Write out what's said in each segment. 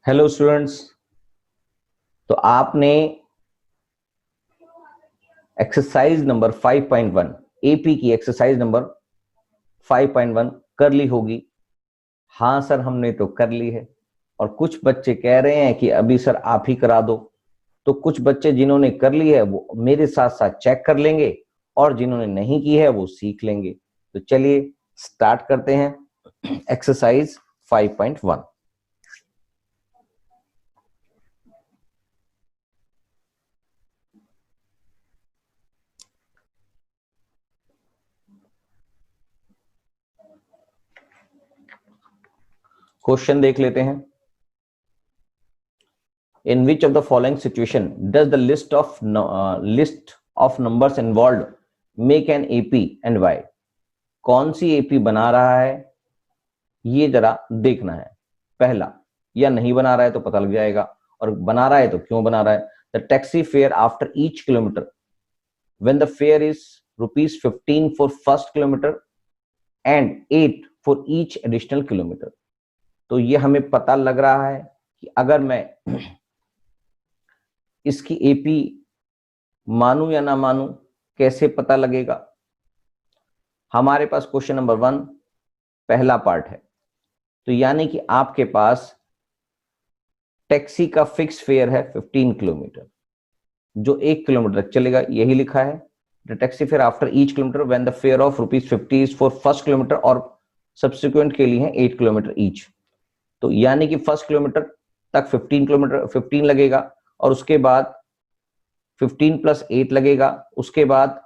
Hello students. तो आपने exercise number 5.1 AP की एक्सरसाइज नंबर 5.1 कर ली होगी। हाँ सर, हमने तो कर ली है। और कुछ बच्चे कह रहे हैं कि अभी सर आप ही करा दो। तो कुछ बच्चे जिन्होंने कर ली है वो मेरे साथ साथ चेक कर लेंगे और जिन्होंने नहीं की है वो सीख लेंगे। तो चलिए स्टार्ट करते हैं एक्सरसाइज 5.1। क्वेश्चन देख लेते हैं। In which of the following situation does the list of numbers involved make an AP and why? कौन सी AP बना रहा है ये जरा देखना है। पहला, या नहीं बना रहा है तो पता लग जाएगा, और बना रहा है तो क्यों बना रहा है। The taxi fare after each kilometre when the fare is ₹15 for first kilometer and 8 for each additional kilometer। तो ये हमें पता लग रहा है कि अगर मैं इसकी एपी मानू या ना मानू कैसे पता लगेगा। हमारे पास क्वेश्चन नंबर 1 पहला पार्ट है। तो यानी कि आपके पास टैक्सी का फिक्स फेयर है 15 किलोमीटर जो 1 किलोमीटर तक चलेगा, यही लिखा है। The taxi fare after each kilometre when the fair of ₹50 is for first kilometre और सब्सिक्वेंट के लिए है 8 किलोमीटर ईच। तो यानी कि फर्स्ट किलोमीटर तक 15 लगेगा और उसके बाद 15 प्लस 8 लगेगा, उसके बाद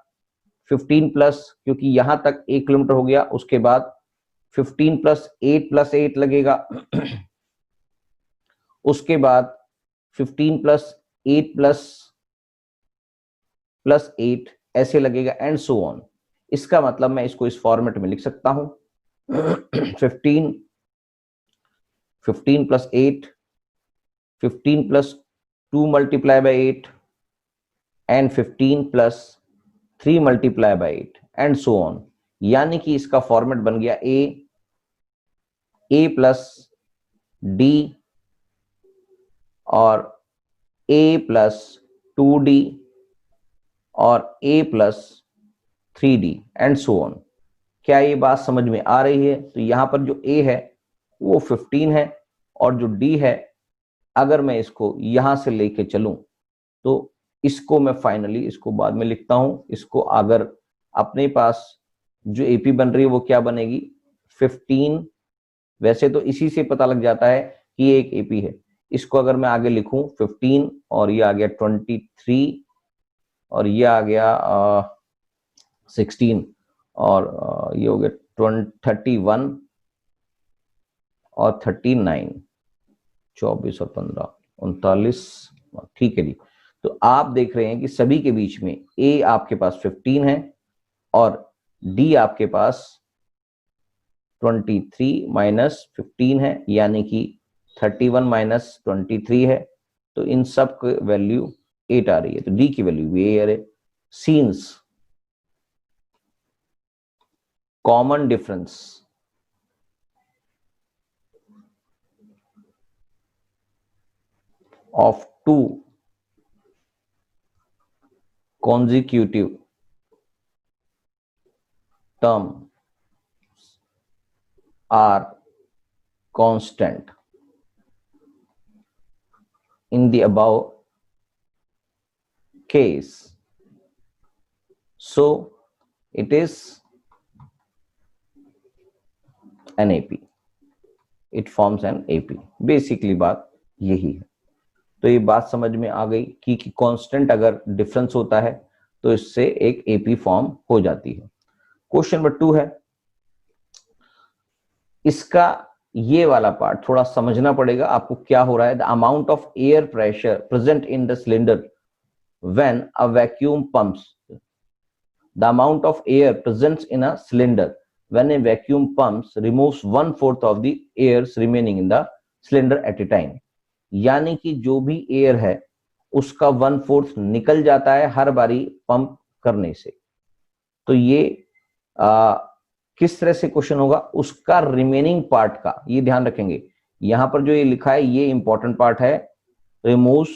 15 प्लस, क्योंकि यहां तक 1 किलोमीटर हो गया, उसके बाद 15 प्लस 8 लगेगा उसके बाद 15 प्लस 8 प्लस 8 ऐसे लगेगा एंड सो ऑन। इसका मतलब मैं इसको इस फॉर्मेट में लिख सकता हूं 15 plus 8, 15 plus 2 multiply by 8 and 15 plus 3 multiply by 8 and so on. यानी कि इसका फॉर्मेट बन गया ए प्लस डी और a प्लस 2d और a plus 3d and so on. क्या ये बात समझ में आ रही है? तो यहां पर जो a है वो 15 है और जो d है, अगर मैं इसको यहां से लेके चलूं तो इसको मैं फाइनली इसको बाद में लिखता हूं। इसको अगर अपने पास जो एपी बन रही है वो क्या बनेगी 15। वैसे तो इसी से पता लग जाता है कि ये एक एपी है। इसको अगर मैं आगे लिखूं 15 और ये आ गया 23 और ये आ गया 16 और ये हो गया 31 और 39, 24 और 15, 39। ठीक है जी। तो आप देख रहे हैं कि सभी के बीच में ए आपके पास 15 है और डी आपके पास 23 माइनस 15 है, यानी कि 31 माइनस 23 है। तो इन सब की वैल्यू 8 आ रही है, तो डी की वैल्यू भी 8 है। Scenes common difference of two consecutive terms are constant in the above case, so it is an AP, it forms an AP। Basically बात यही है। तो ये बात समझ में आ गई कि कांस्टेंट अगर डिफरेंस होता है तो इससे एक एपी फॉर्म हो जाती है। क्वेश्चन नंबर 2 है। इसका ये वाला पार्ट थोड़ा समझना पड़ेगा आपको क्या हो रहा है। The amount of air pressure present in the cylinder when a vacuum pumps, the amount of air present in a cylinder when a vacuum pumps removes 1/4 of the airs remaining in the cylinder at a time. यानी कि जो भी air है उसका 1/4 निकल जाता है हर बारी पंप करने से। तो ये किस तरह से क्वेश्चन होगा, उसका रिमेनिंग पार्ट का ये ध्यान रखेंगे यहां पर जो ये लिखा है ये इंपॉर्टेंट पार्ट है, removes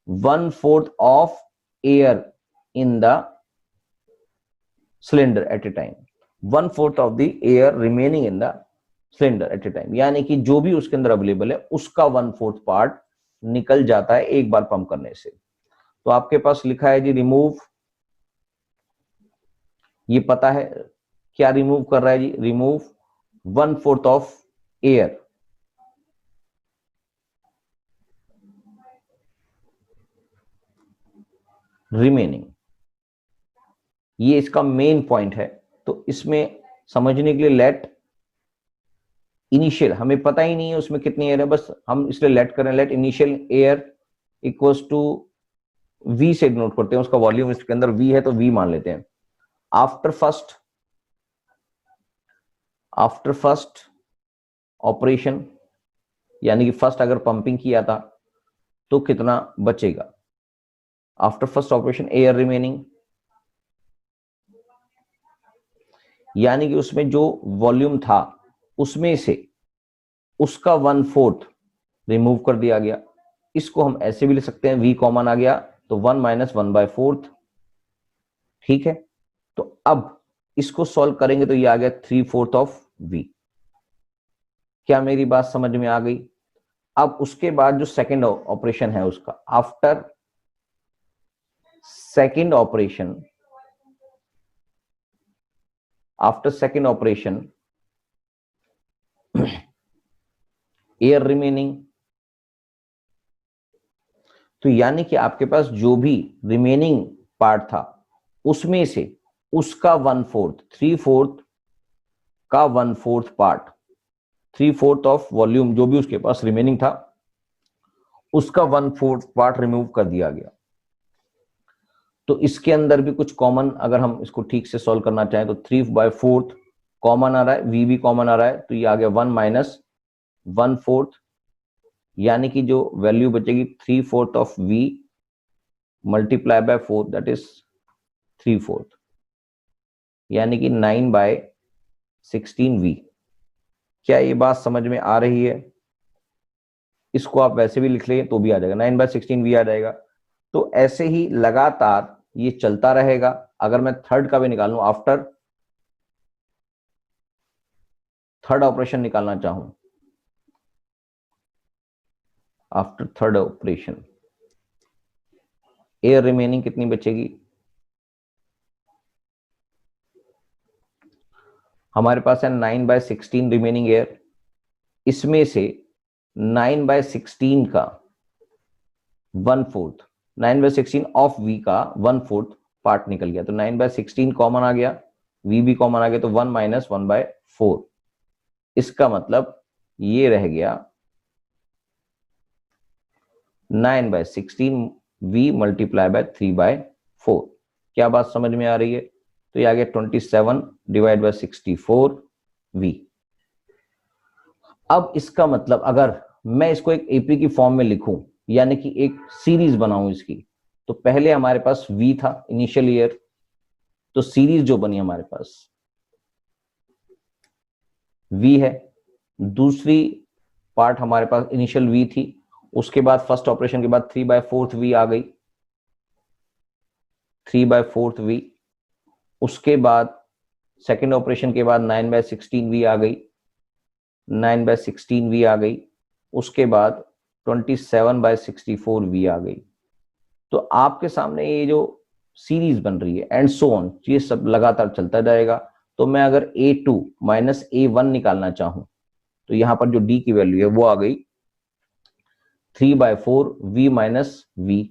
1/4 of air in the cylinder at a time, 1/4 of the air remaining in the cylinder at a time, यानी कि जो भी उसके अंदर अवेलेबल है उसका 1/4 पार्ट निकल जाता है एक बार पंप करने से। तो आपके पास लिखा है जी रिमूव, ये पता है क्या रिमूव कर रहा है जी, रिमूव 1/4 ऑफ एयर रिमेनिंग, ये इसका मेन पॉइंट है। तो इसमें समझने के लिए लेट इनिशियल, हमें पता ही नहीं है उसमें कितनी एयर है, बस हम इसलिए लेट करें, let initial air equals to V से डिनोट करते हैं, उसका वॉल्यूम इसके अंदर वी है तो वी मान लेते हैं। आफ्टर फर्स्ट ऑपरेशन, यानी कि फर्स्ट अगर पंपिंग किया था तो कितना बचेगा, after first operation air remaining, यानी कि उसमें जो वॉल्यूम था उसमें से उसका 1/4 रिमूव कर दिया गया। इसको हम ऐसे भी लिख सकते हैं, v कॉमन आ गया तो 1 - 1/4, ठीक है। तो अब इसको सॉल्व करेंगे तो ये आ गया 3/4 ऑफ v। क्या मेरी बात समझ में आ गई? अब उसके बाद जो सेकंड ऑपरेशन है उसका, after second operation air remaining, तो यानी कि आपके पास जो भी रिमेनिंग पार्ट था उसमें से उसका 1/4, 3/4 का 1/4 पार्ट, 3/4 ऑफ वॉल्यूम जो भी उसके पास रिमेनिंग था उसका 1/4 पार्ट रिमूव कर दिया गया। तो इसके अंदर भी कुछ कॉमन, अगर हम इसको ठीक से सॉल्व करना चाहें तो 3/4 कॉमन आ रहा है, वी भी कॉमन आ रहा है, तो ये आ गया 1 - 1/4, यानी कि जो वैल्यू बचेगी 3/4 of v multiply by 4, that is 3/4, यानी कि 9/16v। क्या ये बात समझ में आ रही है? इसको आप वैसे भी लिख लें तो भी आ जाएगा, 9/16v आ जाएगा। तो ऐसे ही लगातार ये चलता रहेगा। अगर मैं थर्ड का भी निकालूं, आफ्टर थर्ड ऑपरेशन निकालना चाहूं, after third operation air remaining कितनी बचेगी, हमारे पास है 9/16 रिमेनिंग एयर, इसमें से 9/16 का 1/4, 9/16 ऑफ v का 1/4 पार्ट निकल गया, तो 9/16 कॉमन आ गया, v भी कॉमन आ गया, तो 1 - 1/4। इसका मतलब ये रह गया 9/16v मल्टीप्लाई बाय 3/4। क्या बात समझ में आ रही है? तो ये आ गया 27 डिवाइड बाय 64v। अब इसका मतलब अगर मैं इसको एक एपी की फॉर्म में लिखूं, यानी कि एक सीरीज बनाऊं इसकी, तो पहले हमारे पास v था इनिशियल ईयर, तो सीरीज जो बनी हमारे पास v है, दूसरी पार्ट हमारे पास इनिशियल v थी, उसके बाद फर्स्ट ऑपरेशन के बाद 3/4 v आ गई, 3/4 v, उसके बाद सेकेंड ऑपरेशन के बाद 9/16 v आ गई, 9/16 v आ गई, उसके बाद 27/64 v आ गई। तो आपके सामने ये जो सीरीज बन रही है एंड सो ऑन, ये सब लगातार चलता जाएगा। तो मैं अगर a2 - a1 निकालना चाहूं तो यहां पर जो d की वैल्यू है वो आ गई 3/4 v - v,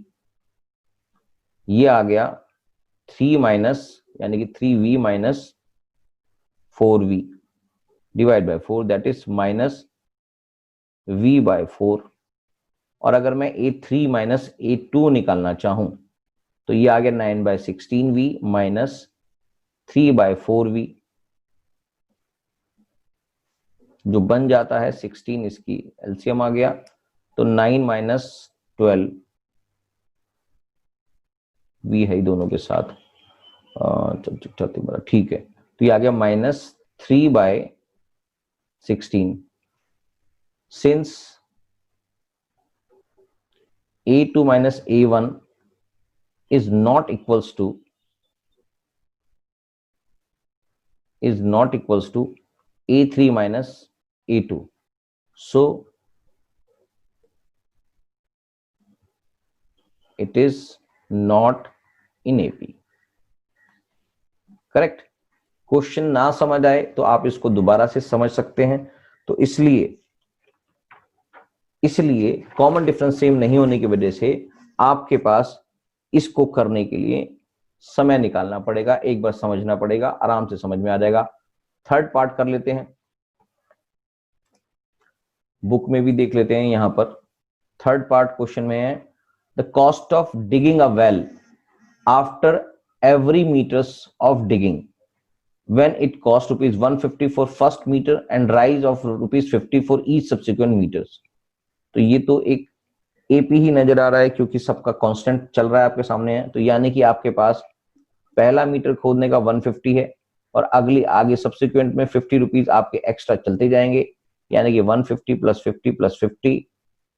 ये आ गया 3 यानी कि 3v - 4v divide by 4, that is -v/4। और अगर मैं a3 - a2 निकालना चाहूं तो ये आ गया 9/16v - 3/4v, जो बन जाता है 16, इसकी एलसीएम आ गया, तो 9 - 12v है दोनों के साथ, ठीक है। तो ये आ गया -3/16, since A2 minus A1 is not equals to A3 minus A2. So it is not in AP. Correct. Question ना समझ आए तो आप इसको दोबारा से समझ सकते हैं। तो इसलिए कॉमन डिफरेंस सेम नहीं होने की वजह से आपके पास इसको करने के लिए समय निकालना पड़ेगा, एक बार समझना पड़ेगा, आराम से समझ में आ जाएगा। थर्ड पार्ट कर लेते हैं, बुक में भी देख लेते हैं। यहां पर थर्ड पार्ट क्वेश्चन में है the cost of digging a well after every meters of digging when it cost rupees 150 for first meter and rise of rupees 50 for each subsequent meters। तो ये तो एक एपी ही नजर आ रहा है क्योंकि सबका कांस्टेंट चल रहा है आपके सामने है। तो यानी कि आपके पास पहला मीटर खोदने का 150 है और अगली आगे सब्सिक्वेंट में 50 रुपीज आपके एक्स्ट्रा चलते जाएंगे, यानी कि 150 plus 50 plus 50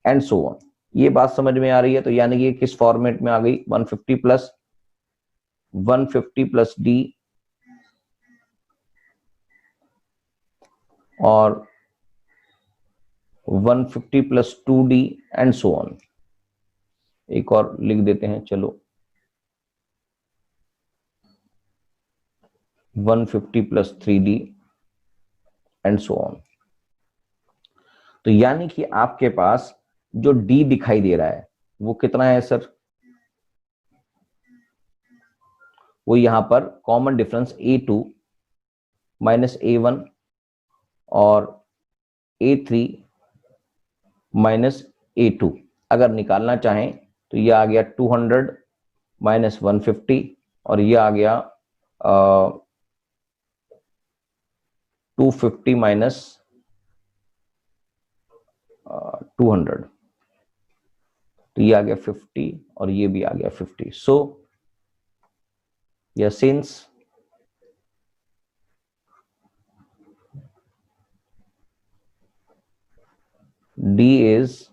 and so on. ये बात समझ में आ रही है। तो यानी कि किस फॉर्मेट में आ गई, 150 प्लस डी और 150 plus 2D and so on. एक और लिख देते हैं, चलो 150 plus 3D and so on. तो यानी कि आपके पास जो D दिखाई दे रहा है वो कितना है सर, वो यहां पर common difference A2 minus A1 और A3 माइनस A2 अगर निकालना चाहें तो ये आ गया 200 माइनस 150 और ये आ गया 250 माइनस 200। तो ये आ गया 50 और ये भी आ गया 50। सो या since D is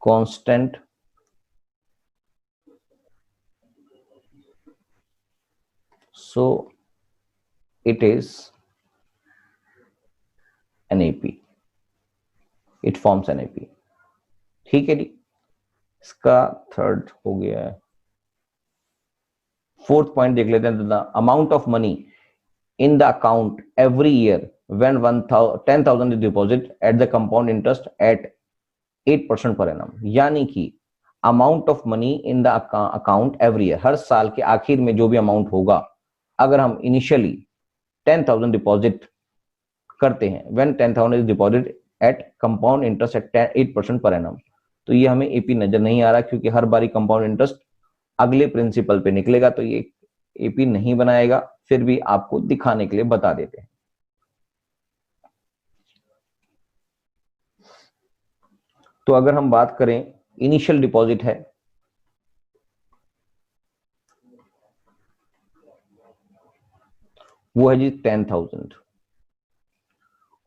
constant so it is an AP, it forms an AP। ठीक है जी, इसका थर्ड हो गया है। फोर्थ पॉइंट देख लेते हैं, the amount of money in the account every year when 10,000 is deposit at the compound interest at 8% per annum। यानी कि amount of money in the account every year, हर साल के आखिर में जो भी अमाउंट होगा, अगर हम इनिशियली 10,000 डिपॉजिट करते हैं, when 10,000 is deposit eight compound interest eight 8% per annum, तो ये हमें एपी नजर नहीं आ रहा क्योंकि हर बारी कंपाउंड इंटरेस्ट अगले प्रिंसिपल पे निकलेगा, तो ये एपी नहीं बनाएगा। फिर भी आपको दिखाने के लिए बता देते हैं। तो अगर हम बात करें, इनिशियल डिपॉजिट है वो है जी 10,000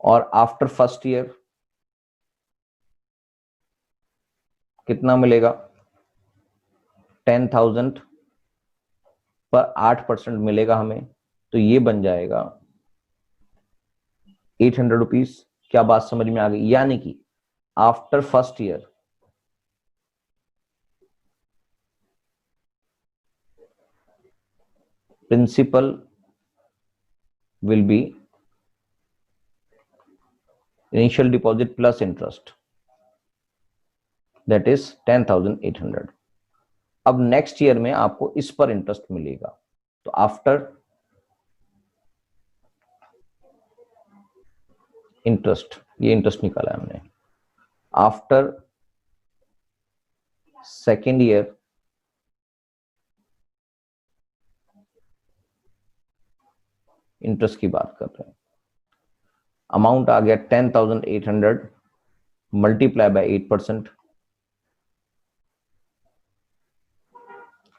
और आफ्टर फर्स्ट ईयर कितना मिलेगा, 10,000 पर 8% मिलेगा हमें, तो ये बन जाएगा 800 रुपीज। क्या बात समझ में आ गई? यानी कि after first year principal will be initial deposit plus interest, that is 10,800। अब नेक्स्ट ईयर में आपको इस पर इंटरेस्ट मिलेगा। तो आफ्टर इंटरेस्ट, ये इंटरेस्ट निकाला है हमने, आफ्टर सेकेंड ईयर इंटरेस्ट की बात कर रहे हैं, अमाउंट आ गया 10,800 मल्टीप्लाई बाय 8%,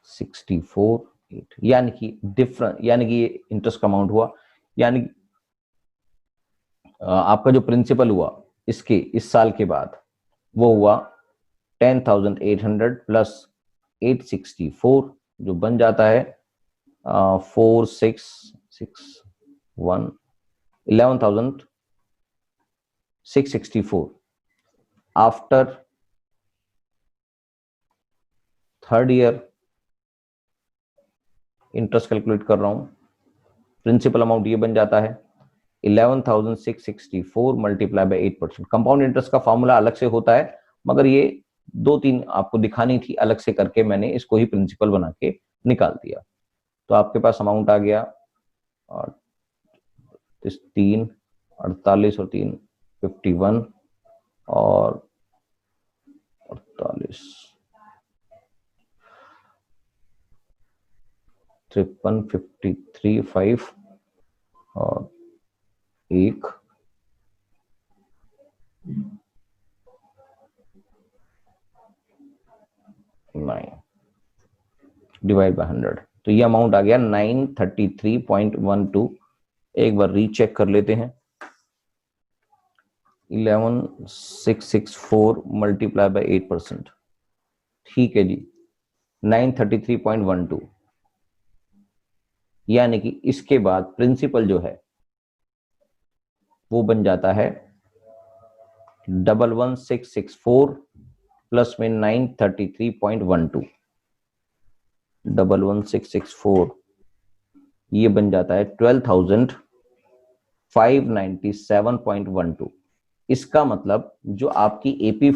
64,800, यानी कि डिफरेंट, यानी कि इंटरेस्ट का अमाउंट हुआ, यानी आपका जो प्रिंसिपल हुआ इसके इस साल के बाद वो हुआ 10,800 प्लस 864 जो बन जाता है 4661 11,664 after third year. Interest calculate कर रहा हूं, प्रिंसिपल अमाउंट ये बन जाता है 11,664 मल्टीप्लाई बाय 8%। कंपाउंड इंटरेस्ट का फॉर्मूला अलग से होता है, मगर ये 2-3 आपको दिखानी थी अलग से करके मैंने इसको ही प्रिंसिपल बना के निकाल दिया। तो आपके पास अमाउंट आ गया और 3 48 और 3 51 और 48 53 53 5 और 1 9 डिवाइड बाय 100। तो ये अमाउंट आ गया 933.12। एक बार रीचेक कर लेते हैं। 11,664 मल्टीप्लाई बाय 8%, ठीक है जी 933.12। यानी कि इसके बाद प्रिंसिपल जो है वो बन जाता है 11,664 प्लस में 933.12। 11,664 ये बन जाता है 12,597.12। इसका मतलब जो आपकी एपी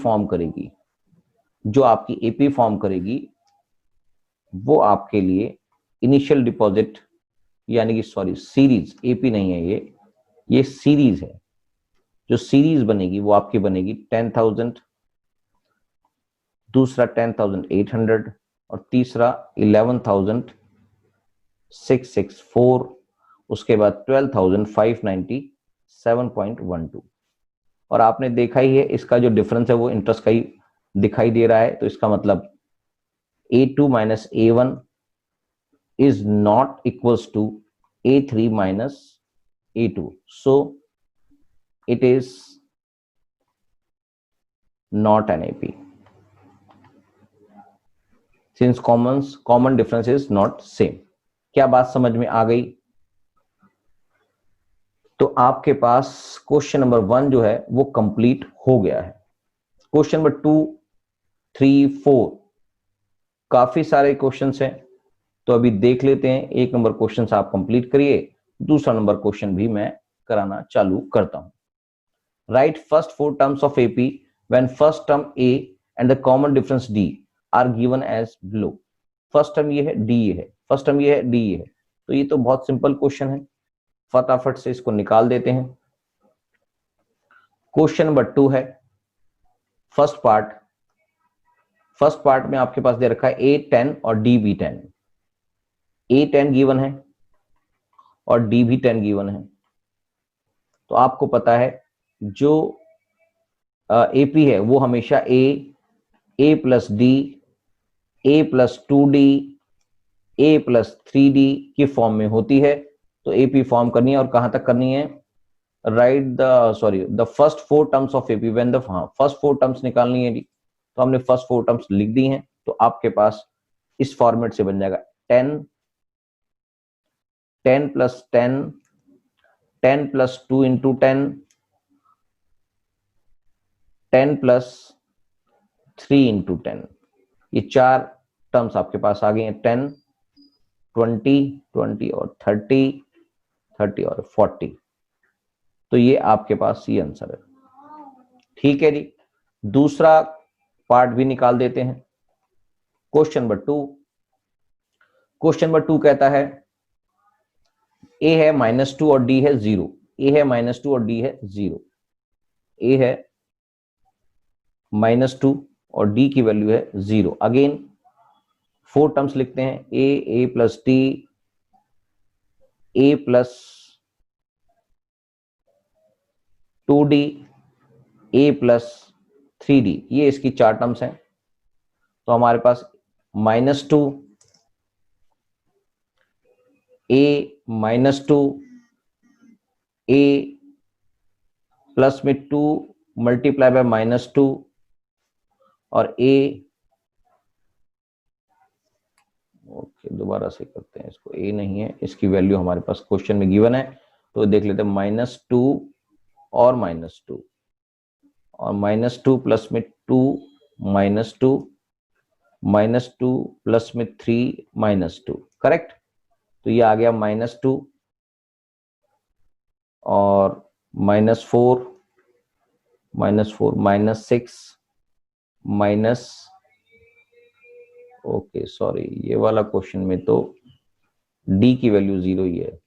फॉर्म करेगी वो आपके लिए इनिशियल डिपॉजिट यानी कि सॉरी सीरीज, एपी नहीं है ये सीरीज है। जो सीरीज बनेगी वो आपकी बनेगी 10,000, दूसरा 10,800 और तीसरा 11,664, उसके बाद 12,597.12। और आपने देखा ही है इसका जो डिफरेंस है वो इंटरेस्ट का ही दिखाई दे रहा है। तो इसका मतलब A2 minus A1 is not equals to A3 minus A2. So it is not an AP since common difference is not same. क्या बात समझ में आ गई? तो आपके पास क्वेश्चन नंबर 1 जो है वो कंप्लीट हो गया है। क्वेश्चन नंबर 2, 3, 4 काफी सारे क्वेश्चंस हैं, तो अभी देख लेते हैं। एक नंबर क्वेश्चन आप कंप्लीट करिए, दूसरा नंबर क्वेश्चन भी मैं कराना चालू करता हूं। Write first 4 terms of AP when first term A and the common difference D are given as below. First term ये है, डी ये है, फर्स्ट टर्म ये है, डी ये है। तो ये तो बहुत सिंपल क्वेश्चन है, फटाफट से इसको निकाल देते हैं। क्वेश्चन नंबर 2 है फर्स्ट पार्ट में आपके पास दे रखा है A10 और DB10। A10 गिवन है और DB10 गिवन है। तो आपको पता है जो AP है वो हमेशा A plus D, A plus 2D, A plus 3D की फॉर्म में होती है। तो AP फॉर्म करनी है और कहां तक करनी है? Right the first 4 terms of AP when the first 4 terms निकालनी है जी। तो हमने फर्स्ट 4 टर्म्स लिख दी हैं। तो आपके पास इस फॉर्मेट से बन जाएगा 10 plus 10 plus 2 into 10 plus 3 into 10। ये 4 टर्म्स आपके पास आ गए हैं, 10, 20 और 30 और 40। तो ये आपके पास ये आंसर है, ठीक है जी। दूसरा पार्ट भी निकाल देते हैं। क्वेश्चन नंबर 2 कहता है A है -2 और D है 0। A है -2 और D है 0। A है -2 और D की वैल्यू है 0। अगेन 4 टर्म्स लिखते हैं, A plus D, A plus 2D, A plus 3D। ये इसकी 4 टर्म्स हैं। तो हमारे पास -2, A -2, A प्लस में 2 मल्टीप्लाई बाय -2 और a, ओके दोबारा से करते हैं इसको, a नहीं है, इसकी वैल्यू हमारे पास क्वेश्चन में गिवन है, तो देख लेते हैं -2 और -2 और -2 प्लस में 2 -2 -2 प्लस में 3 -2, करेक्ट। तो ये आ गया -2 और -4 -6 माइनस, ओके सॉरी, ये वाला क्वेश्चन में तो d की वैल्यू 0 ही है,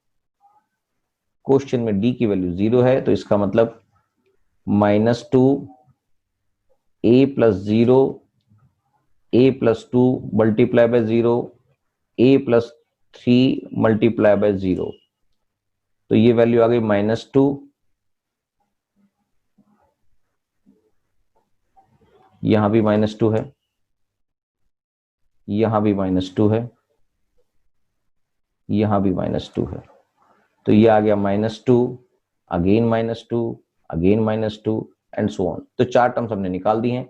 क्वेश्चन में d की वैल्यू 0 है, तो इसका मतलब -2 a plus 0 a plus 2 multiply by 0 a plus 3 multiply by 0, तो ये वैल्यू आ गई -2, यहां भी -2 है, यहां भी -2 है, यहां भी -2 है, तो ये आ गया -2 again -2 again -2 and so on. तो 4 टर्म्स हमने निकाल दी हैं।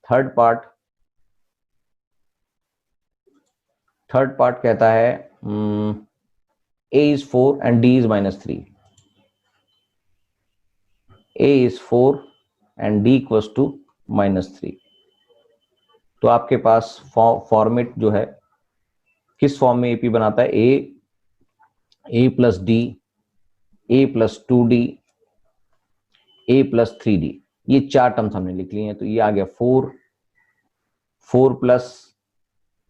थर्ड पार्ट कहता है a is 4 and d is -3, a is 4 and d equals to -3। तो आपके पास फॉर्मेट जो है, किस फॉर्म में एपी बनाता है, a plus D, a plus 2d, a plus 3d, ये 4 टर्म्स हमने लिख लिए हैं। तो ये आ गया 4 प्लस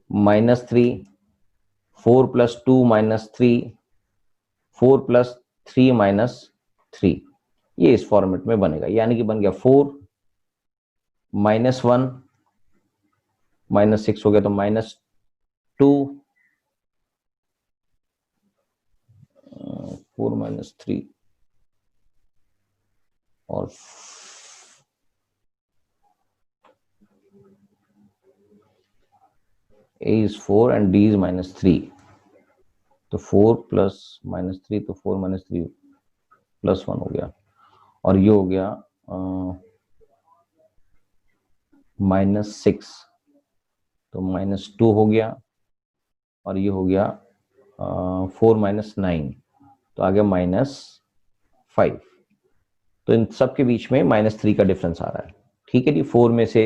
-3, 4 प्लस 2 -3, 4 प्लस 3 -3, ये इस फॉर्मेट में बनेगा, यानी कि बन गया 4 -1 -6 हो गया, तो -2 4 -3 और a is 4 and d is -3, तो 4 प्लस -3, तो 4 -3 +1 हो गया, और ये हो गया -6, तो -2 हो गया, और ये हो गया 4 -9, तो आ गया -5। तो इन सब के बीच में -3 का डिफरेंस आ रहा है, ठीक है जी। 4 में से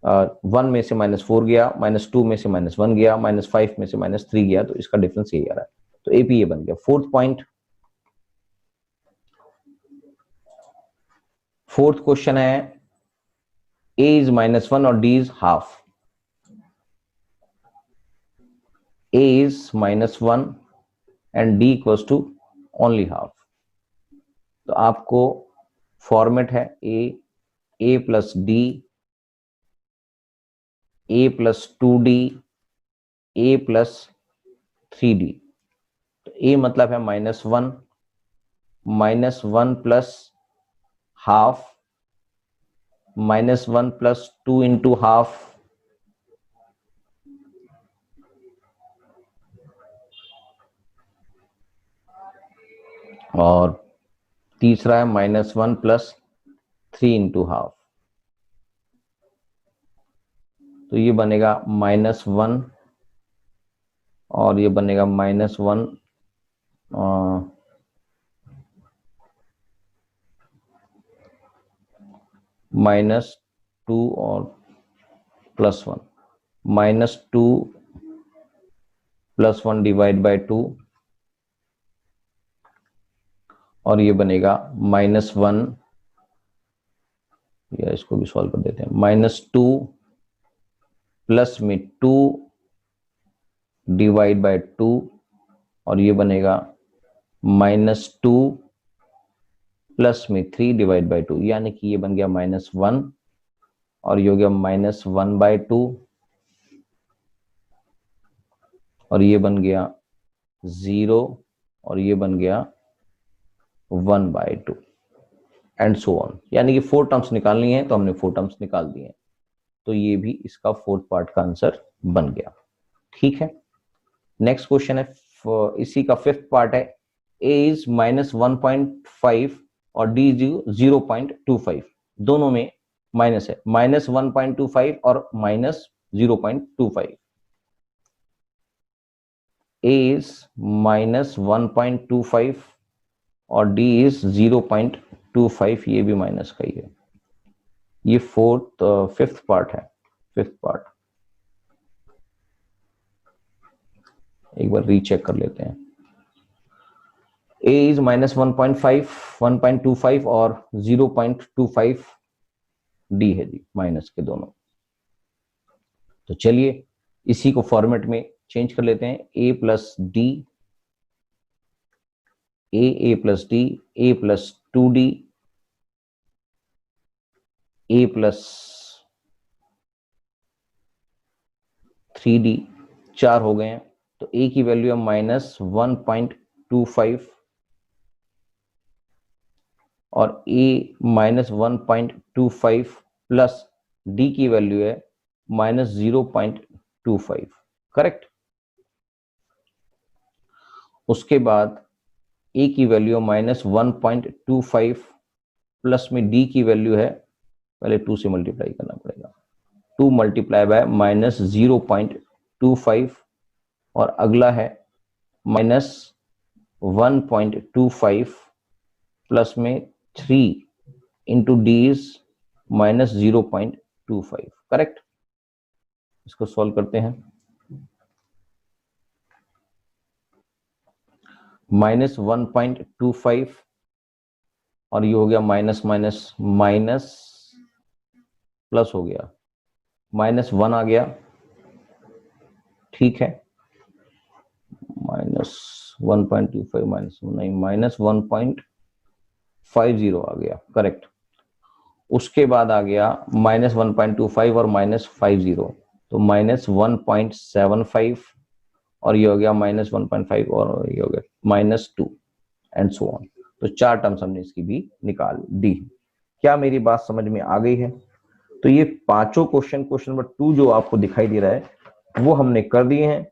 1 में से -4 गया, -2 में से -1 गया, -5 में से -3 गया, तो इसका डिफरेंस यही आ रहा है। तो एपी ये बन गया। फोर्थ क्वेश्चन है, a is -1 और d is ½ a is -1 and d equals to only ½ तो आपको फॉर्मेट है a plus d, a plus 2d, a plus 3d। तो a मतलब है -1 प्लस ½ -1 प्लस 2 इंटू ½ और तीसरा है -1 प्लस 3 इंटू ½ तो ये बनेगा -1 और ये बनेगा -1 -2 और +1, -2 +1 डिवाइड बाय 2 और ये बनेगा -1, या इसको भी सॉल्व कर देते हैं, -2 प्लस में 2 डिवाइड बाय 2 और ये बनेगा -2 प्लस में 3 डिवाइड बाय 2, यानी कि ये बन गया -1 और ये हो गया -1/2 और ये बन गया 0 और ये बन गया 1/2 एंड सो ऑन। यानी कि 4 टर्म्स निकालनी है, तो हमने 4 टर्म्स निकाल दिए हैं, तो ये भी इसका 4th पार्ट का आंसर बन गया, ठीक है। नेक्स्ट क्वेश्चन है, इसी का 5th पार्ट है, a is -1.5 और d is 0.25। दोनों में माइनस है, -1.25 और -0.25। A is -1.25 और D is 0.25, ये भी माइनस का ही है। ये फिफ्थ पार्ट है, फिफ्थ पार्ट। एक बार रीचेक कर लेते हैं। A is -1.5, 1.25 और 0.25 D है जी, माइनस के दोनों। तो चलिए इसी को फॉर्मेट में चेंज कर लेते हैं। A plus D, A plus D, A plus 2D, A plus 3D, 4 हो गए हैं। तो A की वैल्यू है -1.25 और A -1.25 प्लस D की वैल्यू है -0.25, करेक्ट। उसके बाद A की वैल्यू -1.25 प्लस में D की वैल्यू है, पहले 2 से मल्टीप्लाई करना पड़ेगा, 2 मल्टीप्लाई बाय -0.25 और अगला है -1.25 प्लस में 3 इंटू डी इज -0.25, करेक्ट। इसको सॉल्व करते हैं। -1.25 और ये हो गया माइनस माइनस माइनस प्लस हो गया, -1 आ गया, ठीक है। -1.25 माइनस नहीं, -1.50 आ गया, करेक्ट। उसके बाद आ गया -1.25 और -50, तो -1.75 और ये हो गया -1.5 और ये हो गया -2 एंड सो ऑन। तो 4 टर्म्स हमने इसकी भी निकाल दी। क्या मेरी बात समझ में आ गई है? तो ये पांचों क्वेश्चन नंबर 2 जो आपको दिखाई दे रहा है वो हमने कर दिए हैं।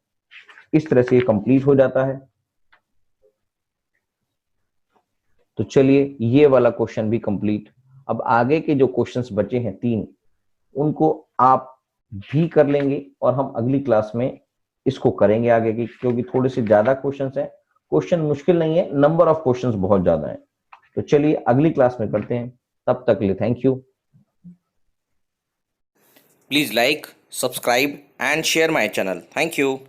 इस तरह से ये कंप्लीट हो जाता है। तो चलिए ये वाला क्वेश्चन भी कंप्लीट। अब आगे के जो क्वेश्चंस बचे हैं 3, उनको आप भी कर लेंगे और हम अगली क्लास में इसको करेंगे आगे की, क्योंकि थोड़े से ज्यादा क्वेश्चंस हैं। क्वेश्चन मुश्किल नहीं है, नंबर ऑफ क्वेश्चंस बहुत ज्यादा है। तो चलिए अगली क्लास में करते हैं, तब तक के लिए thank you. Please like, subscribe and share my channel. Thank you.